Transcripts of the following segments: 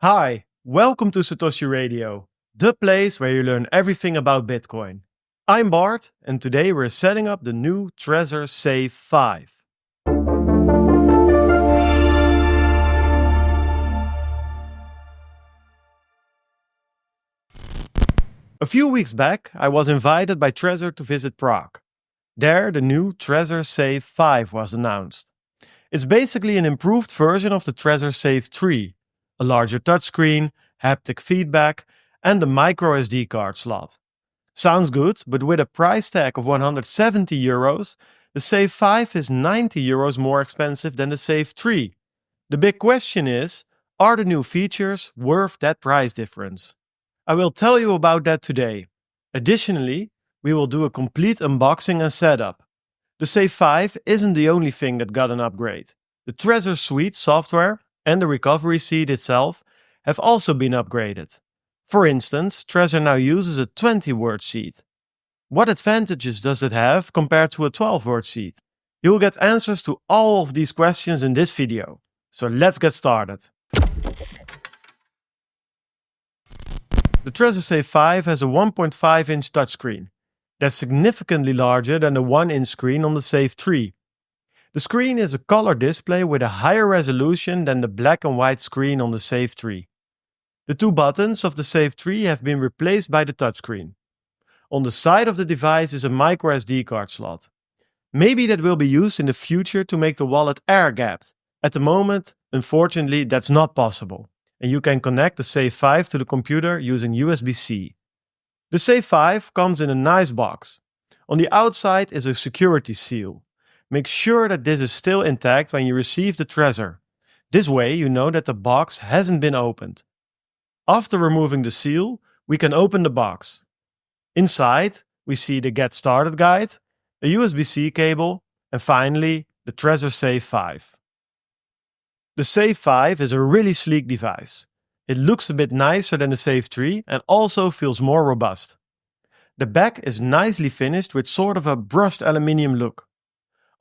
Hi, welcome to Satoshi Radio, the place where you learn everything about Bitcoin. I'm Bart, and today we're setting up the new Trezor Safe 5. A few weeks back, I was invited by Trezor to visit Prague. There, the new Trezor Safe 5 was announced. It's basically an improved version of the Trezor Safe 3, a larger touchscreen, haptic feedback, and a micro SD card slot. Sounds good, but with a price tag of €170, the Safe 5 is €90 more expensive than the Safe 3. The big question is, are the new features worth that price difference? I will tell you about that today. Additionally, we will do a complete unboxing and setup. The Safe 5 isn't the only thing that got an upgrade. The Trezor Suite software and the recovery seed itself have also been upgraded. For instance, Trezor now uses a 20-word seed. What advantages does it have compared to a 12-word seed? You will get answers to all of these questions in this video. So let's get started. The Trezor Safe 5 has a 1.5-inch touchscreen. That's significantly larger than the 1-inch screen on the Safe 3. The screen is a color display with a higher resolution than the black and white screen on the Safe 3. The two buttons of the Safe 3 have been replaced by the touchscreen. On the side of the device is a micro SD card slot. Maybe that will be used in the future to make the wallet air-gapped. At the moment, unfortunately, that's not possible, and you can connect the Safe 5 to the computer using USB-C. The Safe 5 comes in a nice box. On the outside is a security seal. Make sure that this is still intact when you receive the Trezor. This way you know that the box hasn't been opened. After removing the seal, we can open the box. Inside, we see the Get Started guide, a USB-C cable, and finally, the Trezor Safe 5. The Safe 5 is a really sleek device. It looks a bit nicer than the Safe 3 and also feels more robust. The back is nicely finished with sort of a brushed aluminium look.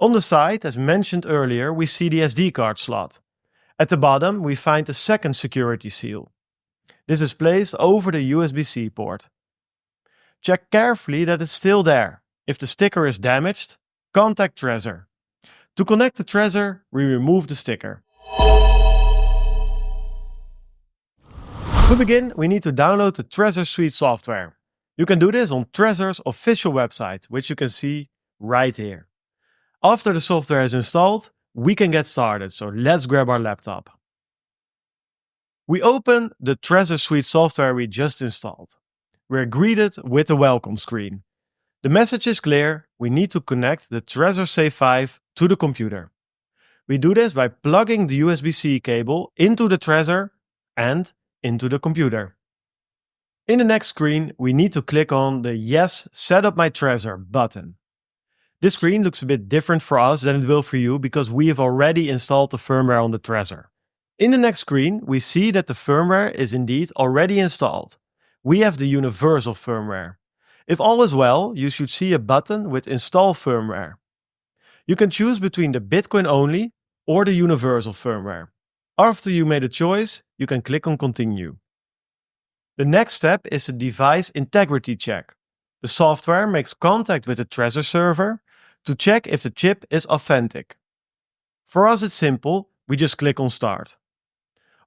On the side, as mentioned earlier, we see the SD card slot. At the bottom, we find a second security seal. This is placed over the USB-C port. Check carefully that it's still there. If the sticker is damaged, contact Trezor. To connect the Trezor, we remove the sticker. To begin, we need to download the Trezor Suite software. You can do this on Trezor's official website, which you can see right here. After the software is installed, we can get started, so let's grab our laptop. We open the Trezor Suite software we just installed. We're greeted with a welcome screen. The message is clear, we need to connect the Trezor Safe 5 to the computer. We do this by plugging the USB-C cable into the Trezor and into the computer. In the next screen, we need to click on the Yes, Set Up My Trezor button. This screen looks a bit different for us than it will for you because we have already installed the firmware on the Trezor. In the next screen, we see that the firmware is indeed already installed. We have the universal firmware. If all is well, you should see a button with Install Firmware. You can choose between the Bitcoin only or the universal firmware. After you made a choice, you can click on Continue. The next step is a device integrity check. The software makes contact with the Trezor server to check if the chip is authentic. For us it's simple, we just click on Start.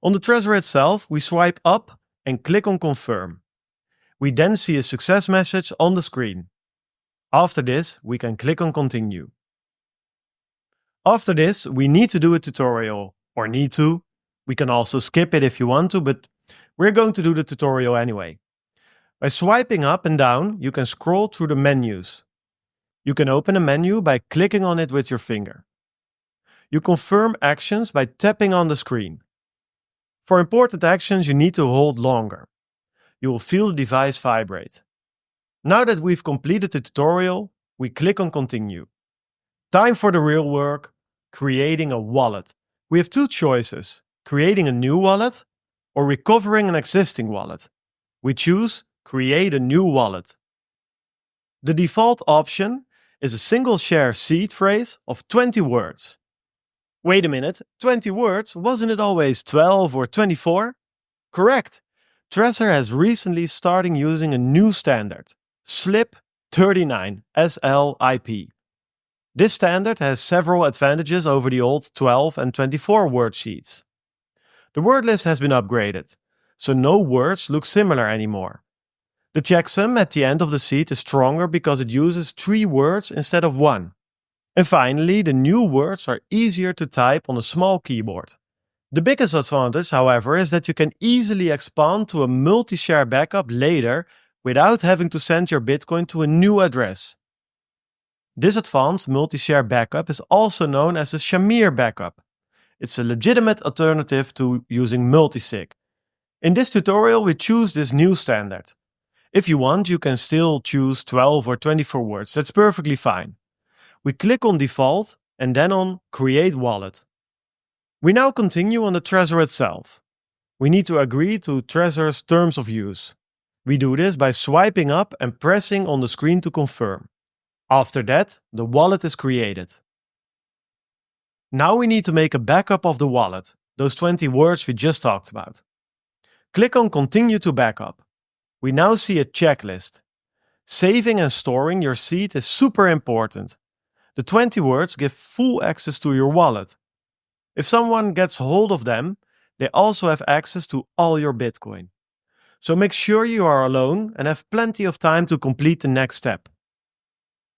On the Trezor itself, we swipe up and click on Confirm. We then see a success message on the screen. After this, we can click on Continue. After this, we need to do a tutorial, or need to. We can also skip it if you want to, but we're going to do the tutorial anyway. By swiping up and down, you can scroll through the menus. You can open a menu by clicking on it with your finger. You confirm actions by tapping on the screen. For important actions, you need to hold longer. You will feel the device vibrate. Now that we've completed the tutorial, we click on Continue. Time for the real work, creating a wallet. We have two choices, creating a new wallet or recovering an existing wallet. We choose Create a new wallet. The default option is a single share seed phrase of 20 words. Wait a minute, 20 words? Wasn't it always 12 or 24? Correct! Trezor has recently started using a new standard, SLIP 39 SLIP. This standard has several advantages over the old 12 and 24 word sheets. The word list has been upgraded, so no words look similar anymore. The checksum at the end of the sheet is stronger because it uses 3 words instead of 1. And finally, the new words are easier to type on a small keyboard. The biggest advantage, however, is that you can easily expand to a multi-share backup later without having to send your Bitcoin to a new address. This advanced multi-share backup is also known as a Shamir backup. It's a legitimate alternative to using multisig. In this tutorial, we choose this new standard. If you want, you can still choose 12 or 24 words, that's perfectly fine. We click on Default and then on Create Wallet. We now continue on the Trezor itself. We need to agree to Trezor's terms of use. We do this by swiping up and pressing on the screen to confirm. After that, the wallet is created. Now we need to make a backup of the wallet, those 20 words we just talked about. Click on Continue to Backup. We now see a checklist. Saving and storing your seed is super important. The 20 words give full access to your wallet. If someone gets hold of them, they also have access to all your Bitcoin. So make sure you are alone and have plenty of time to complete the next step.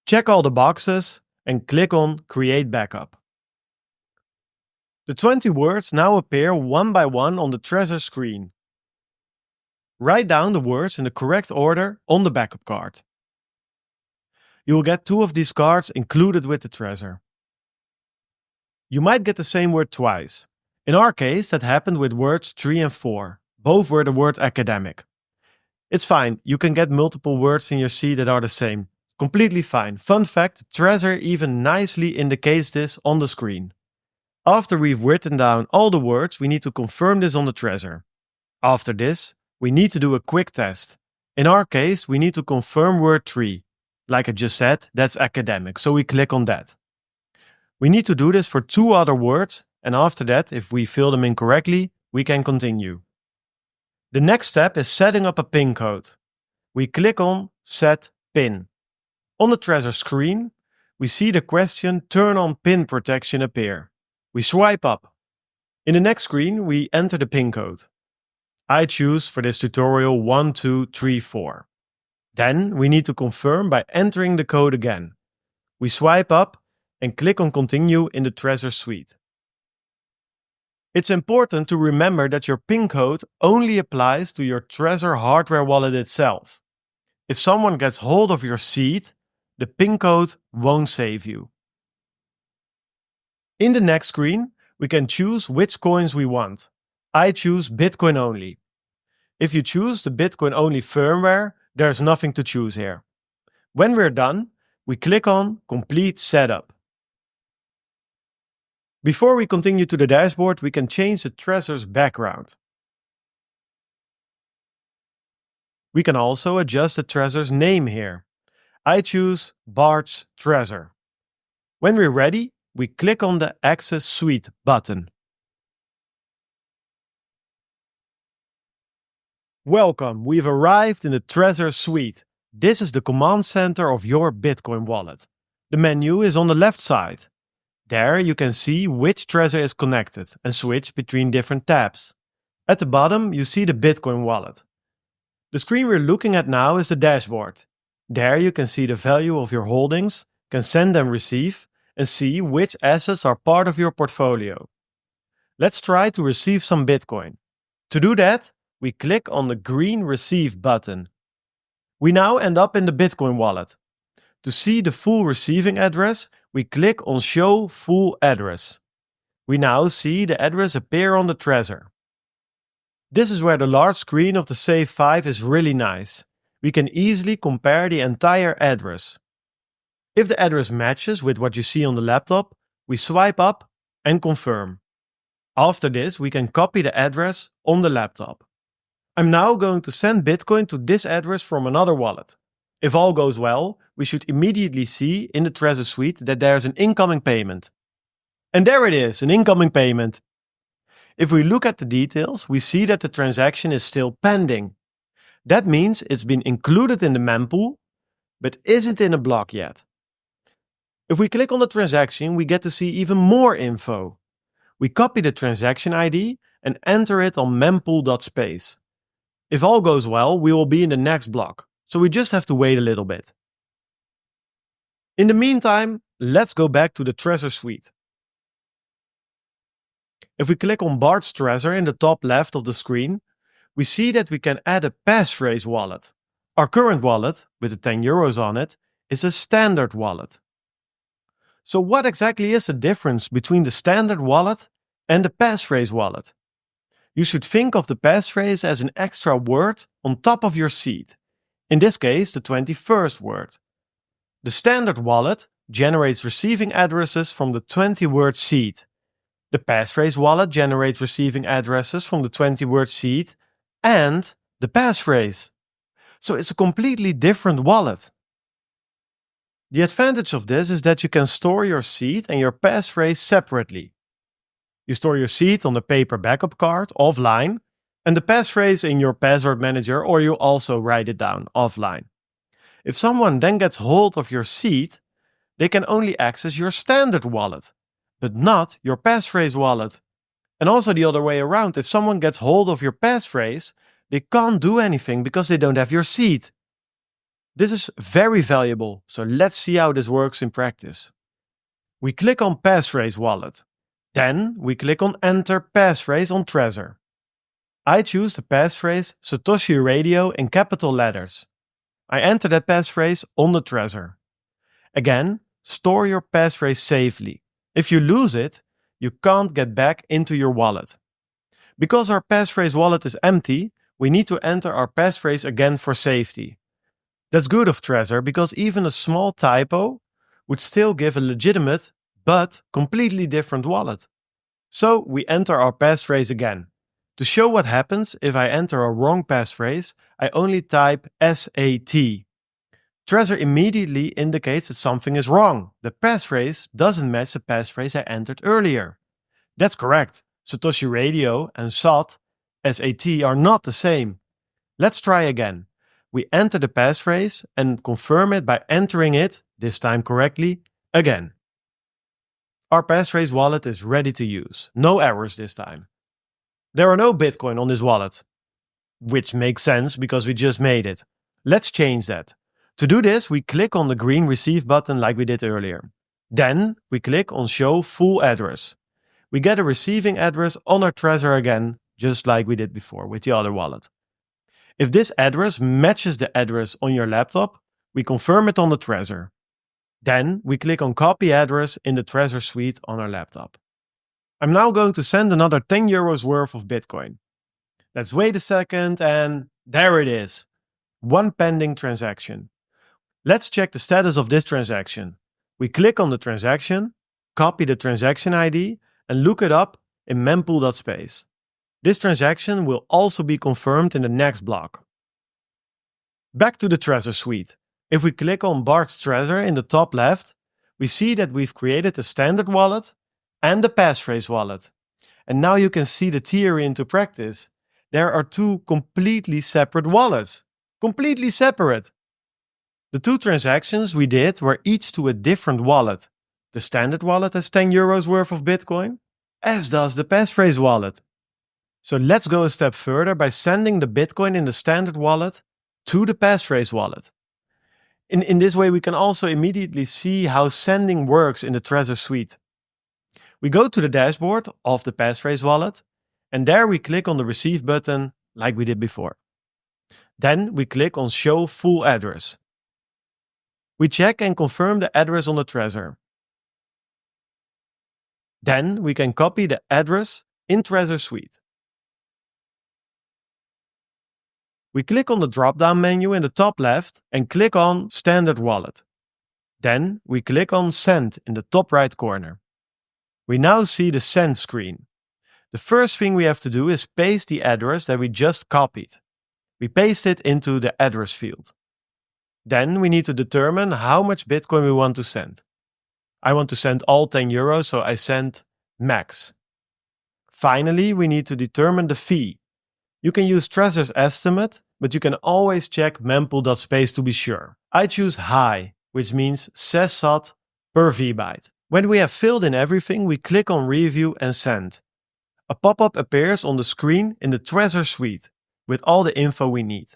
Check all the boxes and click on Create Backup. The 20 words now appear one by one on the Trezor screen. Write down the words in the correct order on the backup card. You will get 2 of these cards included with the Trezor. You might get the same word twice. In our case, that happened with words 3 and 4. Both were the word academic. It's fine, you can get multiple words in your seed that are the same. Completely fine. Fun fact, Trezor even nicely indicates this on the screen. After we've written down all the words, we need to confirm this on the Trezor. After this, we need to do a quick test. In our case, we need to confirm word 3. Like I just said, that's academic, so we click on that. We need to do this for 2 other words, and after that, if we fill them in correctly, we can continue. The next step is setting up a PIN code. We click on Set PIN. On the Trezor screen, we see the question Turn on PIN protection appear. We swipe up. In the next screen, we enter the PIN code. I choose for this tutorial 1234. Then we need to confirm by entering the code again. We swipe up and click on Continue in the Trezor suite. It's important to remember that your PIN code only applies to your Trezor hardware wallet itself. If someone gets hold of your seed, the PIN code won't save you. In the next screen, we can choose which coins we want. I choose Bitcoin only. If you choose the Bitcoin only firmware, there's nothing to choose here. When we're done, we click on Complete Setup. Before we continue to the dashboard, we can change the Trezor's background. We can also adjust the Trezor's name here. I choose Bart's Trezor. When we're ready, we click on the Access Suite button. Welcome, we've arrived in the Trezor suite. This is the command center of your Bitcoin wallet. The menu is on the left side. There you can see which Trezor is connected and switch between different tabs. At the bottom you see the Bitcoin wallet. The screen we're looking at now is the dashboard. There you can see the value of your holdings, can send and receive, and see which assets are part of your portfolio. Let's try to receive some Bitcoin. To do that, we click on the green Receive button. We now end up in the Bitcoin wallet. To see the full receiving address, we click on Show Full Address. We now see the address appear on the Trezor. This is where the large screen of the Safe 5 is really nice. We can easily compare the entire address. If the address matches with what you see on the laptop, we swipe up and confirm. After this, we can copy the address on the laptop. I'm now going to send Bitcoin to this address from another wallet. If all goes well, we should immediately see in the Trezor suite that there's an incoming payment. And there it is, an incoming payment. If we look at the details, we see that the transaction is still pending. That means it's been included in the mempool, but isn't in a block yet. If we click on the transaction, we get to see even more info. We copy the transaction ID and enter it on mempool.space. If all goes well, we will be in the next block, so we just have to wait a little bit. In the meantime, let's go back to the Trezor suite. If we click on Bart's Trezor in the top left of the screen, we see that we can add a passphrase wallet. Our current wallet, with the 10 euros on it, is a standard wallet. So what exactly is the difference between the standard wallet and the passphrase wallet? You should think of the passphrase as an extra word on top of your seed, in this case the 21st word. The standard wallet generates receiving addresses from the 20-word seed. The passphrase wallet generates receiving addresses from the 20-word seed and the passphrase. So it's a completely different wallet. The advantage of this is that you can store your seed and your passphrase separately. You store your seed on a paper backup card offline and the passphrase in your password manager, or you also write it down offline. If someone then gets hold of your seed, they can only access your standard wallet, but not your passphrase wallet. And also the other way around, if someone gets hold of your passphrase, they can't do anything because they don't have your seed. This is very valuable, so let's see how this works in practice. We click on passphrase wallet. Then we click on Enter Passphrase on Trezor. I choose the passphrase Satoshi Radio in capital letters. I enter that passphrase on the Trezor. Again, store your passphrase safely. If you lose it, you can't get back into your wallet. Because our passphrase wallet is empty, we need to enter our passphrase again for safety. That's good of Trezor because even a small typo would still give a legitimate but completely different wallet. So we enter our passphrase again. To show what happens if I enter a wrong passphrase, I only type SAT. Trezor immediately indicates that something is wrong. The passphrase doesn't match the passphrase I entered earlier. That's correct. Satoshi Radio and SAT are not the same. Let's try again. We enter the passphrase and confirm it by entering it, this time correctly, again. Our passphrase wallet is ready to use. No errors this time. There are no Bitcoin on this wallet, which makes sense because we just made it. Let's change that. To do this, we click on the green Receive button like we did earlier. Then we click on Show Full Address. We get a receiving address on our Trezor again, just like we did before with the other wallet. If this address matches the address on your laptop, we confirm it on the Trezor. Then we click on Copy Address in the Trezor suite on our laptop. I'm now going to send another 10 euros worth of Bitcoin. Let's wait a second and there it is. One pending transaction. Let's check the status of this transaction. We click on the transaction, copy the transaction ID and look it up in mempool.space. This transaction will also be confirmed in the next block. Back to the Trezor suite. If we click on Bart's Trezor in the top left, we see that we've created a standard wallet and a passphrase wallet. And now you can see the theory into practice. There are two completely separate wallets. Completely separate. The two transactions we did were each to a different wallet. The standard wallet has 10 euros worth of Bitcoin, as does the passphrase wallet. So let's go a step further by sending the Bitcoin in the standard wallet to the passphrase wallet. In this way, we can also immediately see how sending works in the Trezor suite. We go to the dashboard of the passphrase wallet, and there we click on the Receive button like we did before. Then we click on Show Full Address. We check and confirm the address on the Trezor. Then we can copy the address in Trezor suite. We click on the drop-down menu in the top left and click on Standard Wallet. Then we click on Send in the top right corner. We now see the Send screen. The first thing we have to do is paste the address that we just copied. We paste it into the address field. Then we need to determine how much Bitcoin we want to send. I want to send all 10 euros, so I send max. Finally, we need to determine the fee. You can use Trezor's estimate, but you can always check mempool.space to be sure. I choose high, which means 6 Sat per VByte. When we have filled in everything, we click on Review and Send. A pop-up appears on the screen in the Trezor suite with all the info we need.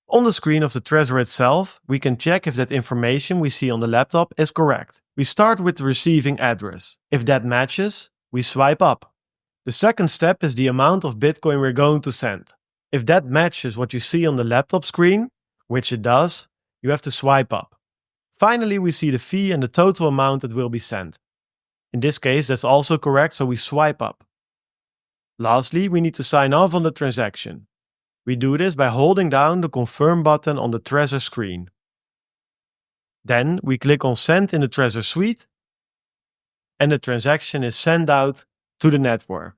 On the screen of the Trezor itself, we can check if that information we see on the laptop is correct. We start with the receiving address. If that matches, we swipe up. The second step is the amount of Bitcoin we're going to send. If that matches what you see on the laptop screen, which it does, you have to swipe up. Finally, we see the fee and the total amount that will be sent. In this case, that's also correct, so we swipe up. Lastly, we need to sign off on the transaction. We do this by holding down the Confirm button on the Trezor screen. Then we click on Send in the Trezor suite, and the transaction is sent out to the network.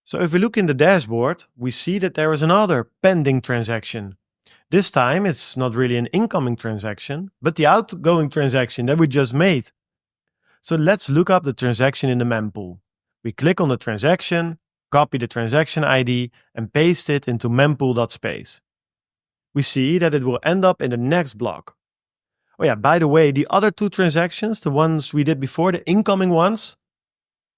So if we look in the dashboard, we see that there is another pending transaction. This time it's not really an incoming transaction, but the outgoing transaction that we just made. So let's look up the transaction in the mempool. We click on the transaction, copy the transaction ID and paste it into mempool.space. We see that it will end up in the next block. Oh yeah, by the way, the other two transactions, the ones we did before, the incoming ones,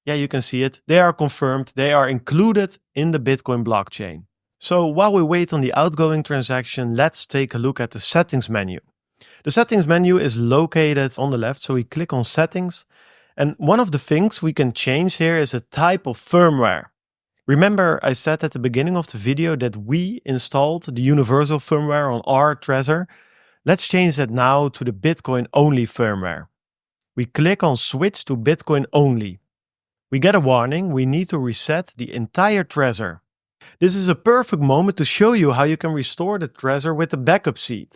yeah, you can see it. They are confirmed. They are included in the Bitcoin blockchain. So while we wait on the outgoing transaction, let's take a look at the settings menu. The settings menu is located on the left, so we click on settings. And one of the things we can change here is a type of firmware. Remember, I said at the beginning of the video that we installed the universal firmware on our Trezor. Let's change that now to the Bitcoin only firmware. We click on switch to Bitcoin only. We get a warning, we need to reset the entire Trezor. This is a perfect moment to show you how you can restore the Trezor with the backup seed.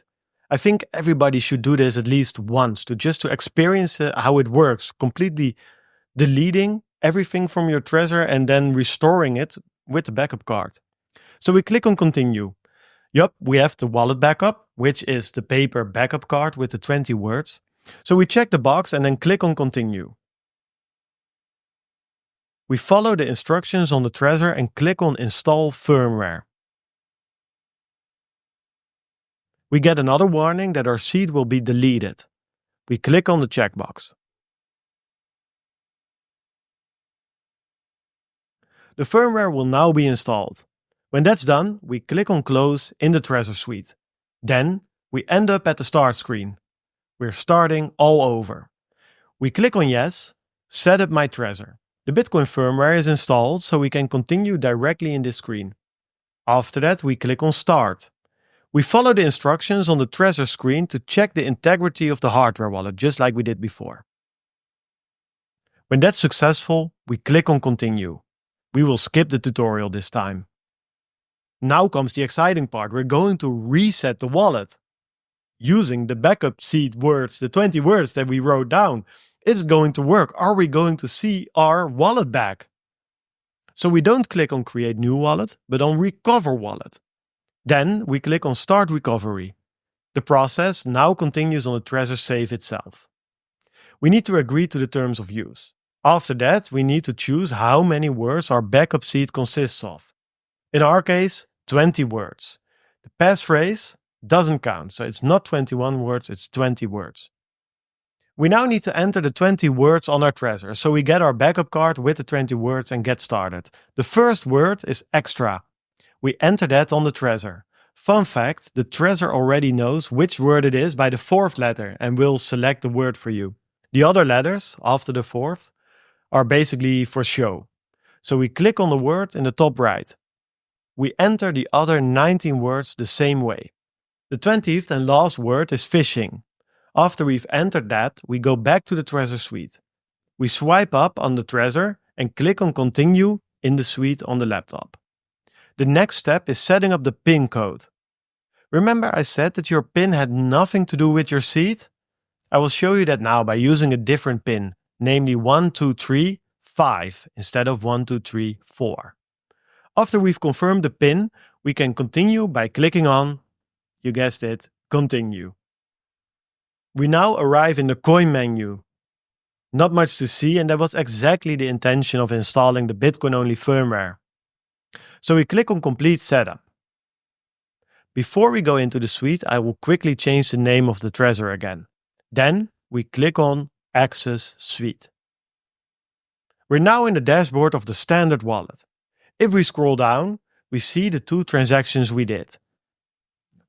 I think everybody should do this at least once to experience how it works, completely deleting everything from your Trezor and then restoring it with the backup card. So we click on continue. Yup, we have the wallet backup, which is the paper backup card with the 20 words. So we check the box and then click on continue. We follow the instructions on the Trezor and click on Install Firmware. We get another warning that our seed will be deleted. We click on the checkbox. The firmware will now be installed. When that's done, we click on Close in the Trezor suite. Then, we end up at the Start screen. We're starting all over. We click on Yes, Set up my Trezor. The Bitcoin firmware is installed, so we can continue directly in this screen. After that, we click on Start. We follow the instructions on the Trezor screen to check the integrity of the hardware wallet, just like we did before. When that's successful, we click on Continue. We will skip the tutorial this time. Now comes the exciting part. We're going to reset the wallet. Using the backup seed words, the 20 words that we wrote down. Is it going to work? Are we going to see our wallet back? So we don't click on Create New Wallet, but on Recover Wallet. Then we click on Start Recovery. The process now continues on the Trezor Safe itself. We need to agree to the terms of use. After that, we need to choose how many words our backup seed consists of. In our case, 20 words. The passphrase doesn't count, so it's not 21 words, it's 20 words. We now need to enter the 20 words on our Trezor, so we get our backup card with the 20 words and get started. The first word is extra. We enter that on the Trezor. Fun fact, the Trezor already knows which word it is by the fourth letter and will select the word for you. The other letters, after the fourth, are basically for show. So we click on the word in the top right. We enter the other 19 words the same way. The 20th and last word is fishing. After we've entered that, we go back to the Trezor suite. We swipe up on the Trezor and click on Continue in the suite on the laptop. The next step is setting up the PIN code. Remember I said that your PIN had nothing to do with your seed? I will show you that now by using a different PIN, namely 1235 instead of 1234. After we've confirmed the PIN, we can continue by clicking on, you guessed it, Continue. We now arrive in the coin menu. Not much to see, and that was exactly the intention of installing the Bitcoin-only firmware. So we click on Complete Setup. Before we go into the suite, I will quickly change the name of the Trezor again. Then we click on Access Suite. We're now in the dashboard of the standard wallet. If we scroll down, we see the 2 transactions we did.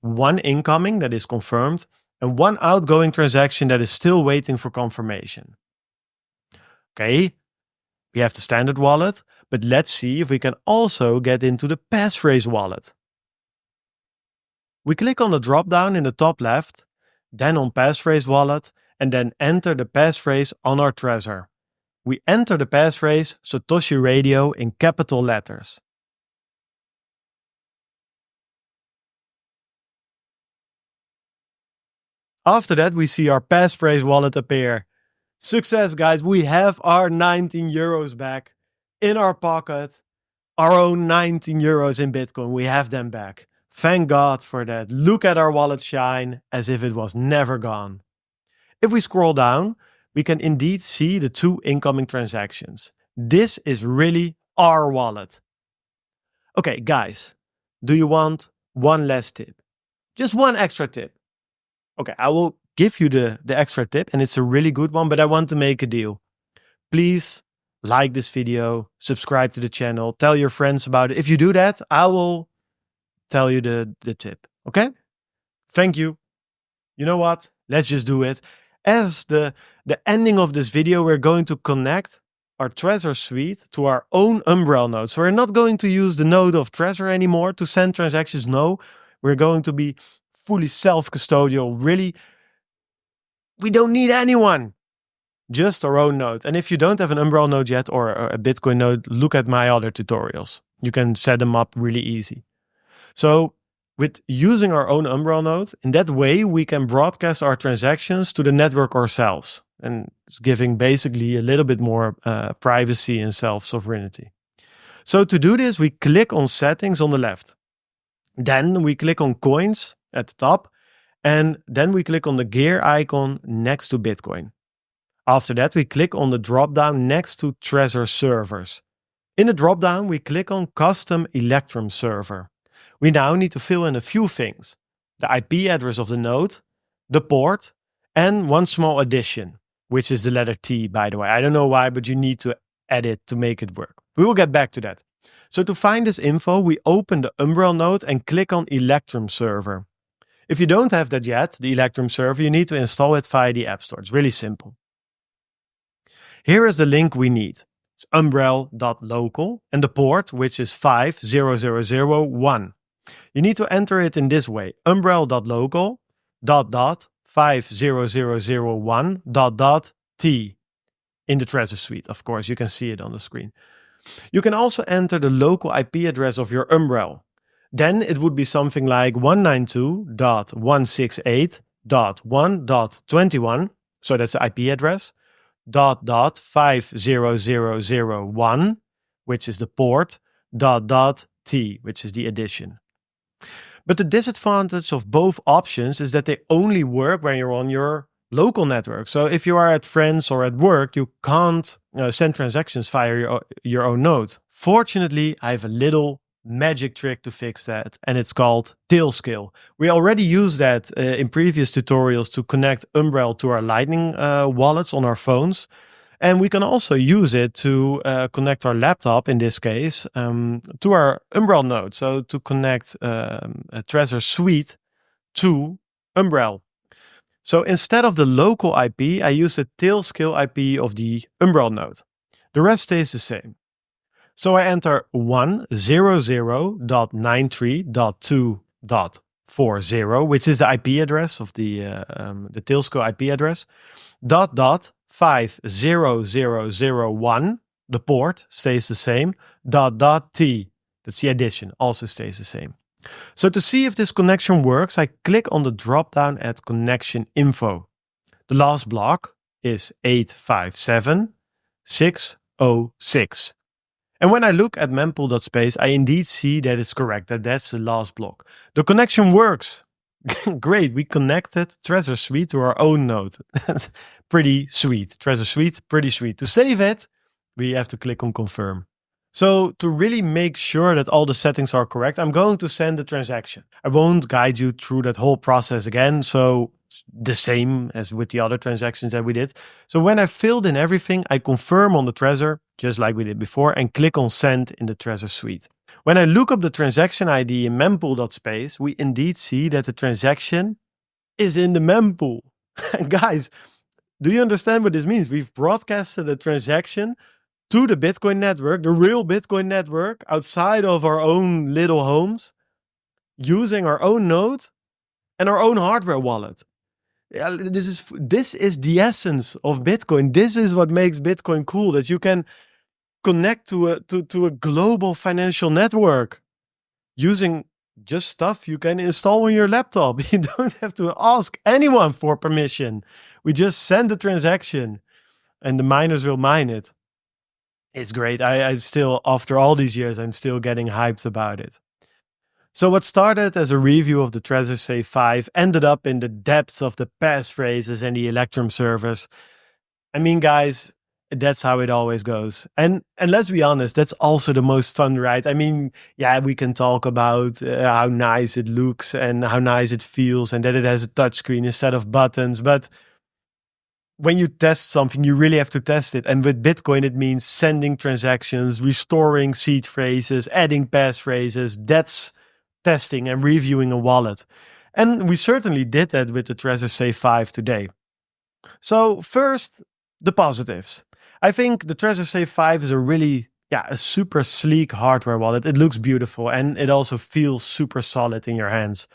One incoming that is confirmed, and one outgoing transaction that is still waiting for confirmation. Okay, we have the standard wallet, but let's see if we can also get into the passphrase wallet. We click on the drop-down in the top left, then on passphrase wallet, and then enter the passphrase on our Trezor. We enter the passphrase Satoshi Radio in capital letters. After that, we see our passphrase wallet appear. Success, guys, we have our 19 euros back in our pocket. Our own 19 euros in Bitcoin, we have them back. Thank God for that. Look at our wallet shine as if it was never gone. If we scroll down, we can indeed see the 2 incoming transactions. This is really our wallet. Okay, guys, do you want one last tip? Just one extra tip. Okay, I will give you the extra tip, and it's a really good one, but I want to make a deal. Please like this video, subscribe to the channel, tell your friends about it. If you do that, I will tell you the tip, okay? Thank you. You know what? Let's just do it. As the ending of this video, we're going to connect our Trezor suite to our own Umbrel node. So we're not going to use the node of Trezor anymore to send transactions. No, we're going to be fully self-custodial. Really, we don't need anyone. Just our own node. And if you don't have an Umbrel node yet or a Bitcoin node, look at my other tutorials. You can set them up really easy. So with using our own Umbrel node, in that way, we can broadcast our transactions to the network ourselves. And it's giving basically a little bit more privacy and self-sovereignty. So to do this, we click on Settings on the left. Then we click on Coins at the top. And then we click on the gear icon next to Bitcoin. After that, we click on the drop-down next to Trezor servers. In the drop-down, we click on Custom Electrum server. We now need to fill in a few things. The IP address of the node, the port, and one small addition, which is the letter T, by the way. I don't know why, but you need to add it to make it work. We will get back to that. So to find this info, we open the Umbrel node and click on Electrum server. If you don't have that yet, the Electrum server, you need to install it via the App Store. It's really simple. Here is the link we need. It's umbrel.local and the port, which is 50001. You need to enter it in this way, umbrel.local ... 50001 ... T in the Trezor suite. Of course, you can see it on the screen. You can also enter the local IP address of your Umbrel. Then it would be something like 192.168.1.21. So that's the IP address. ... 50001, which is the port. ... T, which is the addition. But the disadvantage of both options is that they only work when you're on your local network. So if you are at friends or at work, you can't send transactions via your own node. Fortunately, I have a little magic trick to fix that, and it's called Tailscale. We already used that in previous tutorials to connect Umbrel to our Lightning wallets on our phones. And we can also use it to connect our laptop, in this case, to our Umbrel node. So to connect a Trezor suite to Umbrel. So instead of the local IP, I use the Tailscale IP of the Umbrel node. The rest stays the same. So I enter 100.93.2.40, which is the IP address of the Tailscale IP address. ... 50001, the port stays the same. ... T, that's the addition, also stays the same. So to see if this connection works, I click on the drop-down at Connection Info. The last block is 857606. And when I look at mempool.space, I indeed see that it's correct, that's the last block. The connection works. Great, we connected Trezor Suite to our own node. That's pretty sweet. Trezor Suite, pretty sweet. To save it, we have to click on confirm. So to really make sure that all the settings are correct, I'm going to send the transaction. I won't guide you through that whole process again. So the same as with the other transactions that we did. So when I filled in everything, I confirm on the Trezor, just like we did before, and click on send in the Trezor Suite. When I look up the transaction ID in mempool.space, we indeed see that the transaction is in the mempool. Guys, do you understand what this means? We've broadcasted a transaction to the Bitcoin network, the real Bitcoin network, outside of our own little homes, using our own node and our own hardware wallet. Yeah, this is the essence of Bitcoin. This is what makes Bitcoin cool, that you can connect to a global financial network using just stuff you can install on your laptop. You don't have to ask anyone for permission. We just send the transaction and the miners will mine it. It's great. I'm still, after all these years, I'm still getting hyped about it. So what started as a review of the Trezor Safe 5 ended up in the depths of the passphrases and the Electrum servers. I mean, guys, that's how it always goes. And let's be honest, that's also the most fun, right? I mean, yeah, we can talk about how nice it looks and how nice it feels and that it has a touchscreen instead of buttons. But when you test something, you really have to test it. And with Bitcoin, it means sending transactions, restoring seed phrases, adding passphrases. That's testing and reviewing a wallet. And we certainly did that with the Trezor Safe 5 today. So first, the positives. I think the Trezor Safe 5 is a super sleek hardware wallet. It looks beautiful and it also feels super solid in your hands.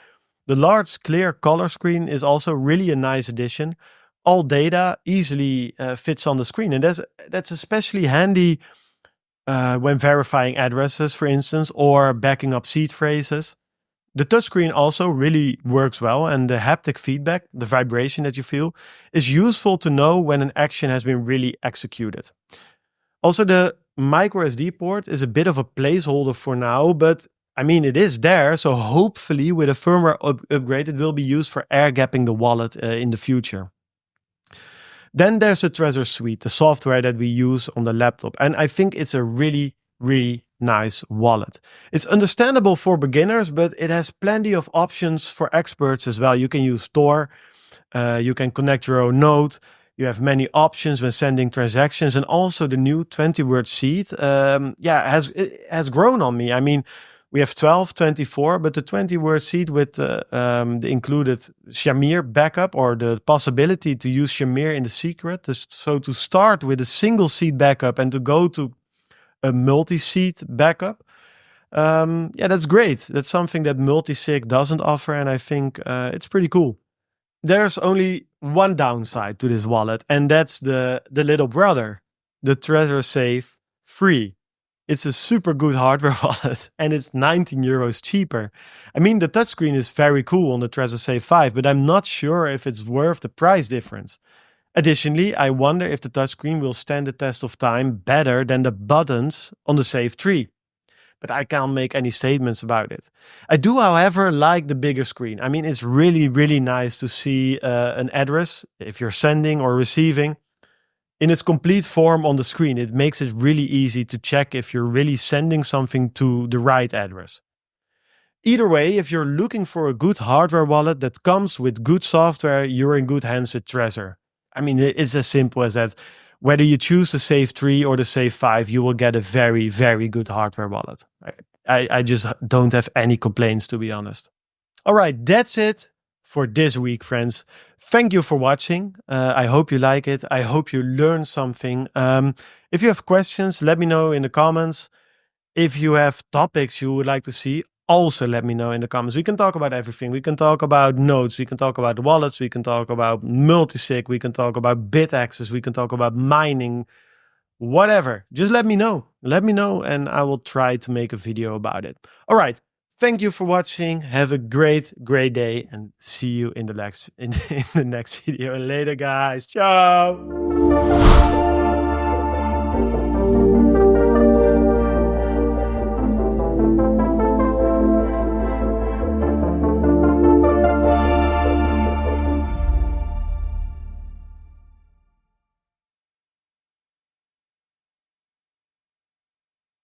The large clear color screen is also really a nice addition. All data easily fits on the screen, and that's especially handy when verifying addresses, for instance, or backing up seed phrases. The touchscreen also really works well, and the haptic feedback, the vibration that you feel, is useful to know when an action has been really executed. Also, the micro SD port is a bit of a placeholder for now, but I mean, it is there, so hopefully with a firmware upgrade, it will be used for air gapping the wallet in the future. Then there's the Trezor Suite, the software that we use on the laptop. And I think it's a really, really nice wallet. It's understandable for beginners, but it has plenty of options for experts as well. You can use Tor, you can connect your own node. You have many options when sending transactions. And also the new 20-word seed has grown on me. I mean, we have 12, 24, but the 20-word seed with the included Shamir backup, or the possibility to use Shamir in the secret. So to start with a single seed backup and to go to a multi-seed backup. That's great. That's something that multi-sig doesn't offer, and I think it's pretty cool. There's only one downside to this wallet, and that's the little brother, the Trezor Safe Free. It's a super good hardware wallet and it's 19 euros cheaper. I mean, the touchscreen is very cool on the Trezor Safe 5, but I'm not sure if it's worth the price difference. Additionally, I wonder if the touchscreen will stand the test of time better than the buttons on the Safe 3. But I can't make any statements about it. I do, however, like the bigger screen. I mean, it's really, really nice to see an address, if you're sending or receiving, in its complete form on the screen. It makes it really easy to check if you're really sending something to the right address. Either way, if you're looking for a good hardware wallet that comes with good software, you're in good hands with Trezor. I mean, it's as simple as that. Whether you choose the Safe 3 or the Safe 5, you will get a very, very good hardware wallet. I just don't have any complaints, to be honest. All right, that's it for this week, friends. Thank you for watching. I hope you like it. I hope you learned something. If you have questions, let me know in the comments. If you have topics you would like to see, also let me know in the comments. We can talk about everything. We can talk about nodes. We can talk about wallets. We can talk about multisig. We can talk about bit access. We can talk about mining. Whatever. Just let me know. Let me know and I will try to make a video about it. All right. Thank you for watching. Have a great, great day and see you in the next video. Later, guys. Ciao.